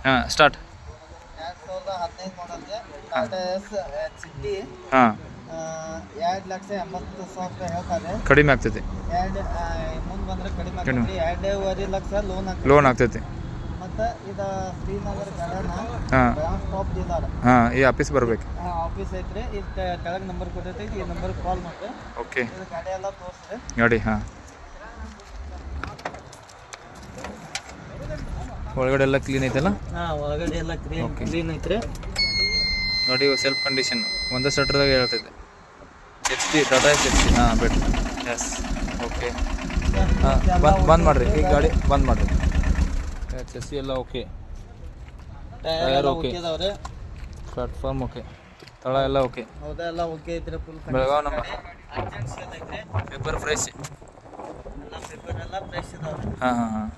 ಹಾಂ start. 2015 ಮಾಡಲ್ಗೆ Tata S city ಹಾಂ 2,80,000 ಹೇಳ್ತಾರೆ. ಕಡಿಮೆ ಆಗ್ತೈತಿ. ಮುಂದೆ ಬಂದರೆ ಕಡಿಮೆ ಆಗ್ತೈತಿ. 2.5 ಲಕ್ಷ ಲೋನ್ ಆಗ್ತೈತಿ. ಮತ್ತು ಇದು ಶ್ರೀನಗರ ಕಡೆನ ಹಾಂ ಟಾಪ್ ಡೀಲರ್. ಹಾಂ ಈ ಆಫೀಸ್ ಬರ್ಬೇಕು. ಹಾಂ ಆಫೀಸ್ ಐತ್ರಿ. ಇದು ಕೆಳಗೆ ನಂಬರ್ ಕೊಟ್ಟೈತಿ. ಈ ನಂಬರ್ಗೆ ಕಾಲ್ ಮಾಡಿರಿ. ಓಕೆ ಇದು ಗಾಡಿ ಎಲ್ಲ ತೋರಿಸ್ರಿ ಗಾಡಿ. ಹಾಂ ಒಳಗಡೆ ಎಲ್ಲ ಕ್ಲೀನ್ ಐತಲ್ಲ. ಹಾಂ ಒಳಗಡೆ ಎಲ್ಲ ಕ್ಲೀನ್ ಐತ್ರಿ. ಗಾಡಿ ಸೆಲ್ಫ್ ಕಂಡೀಷನ್ ಒಂದೇ ಸೆಟ್ರದಾಗ ಹೇಳ್ತೈತೆ. H D Tata H D. ಹಾಂ ಬೆಟ್ರ್. Yes okay. ಹಾಂ ಬಂದ್ ಮಾಡಿರಿ ಈಗ ಗಾಡಿ ಬಂದ್ ಮಾಡಿರಿ. ಚೆಸ್ಸಿ ಎಲ್ಲ okay. Tyre okay. Platform okay. ತಳ ಎಲ್ಲ ಓಕೆ. ಹೌದೆಲ್ಲ ಓಕೆ ಐತ್ರಿ. Full Belgaum number. Urgent sale ಐತ್ರಿ. Paper fresh. ಎಲ್ಲ ಪೇಪರ್ ಎಲ್ಲ ಫ್ರೆಶ್ ಇದಾವೆ. ಹಾಂ ಹಾಂ ಹಾಂ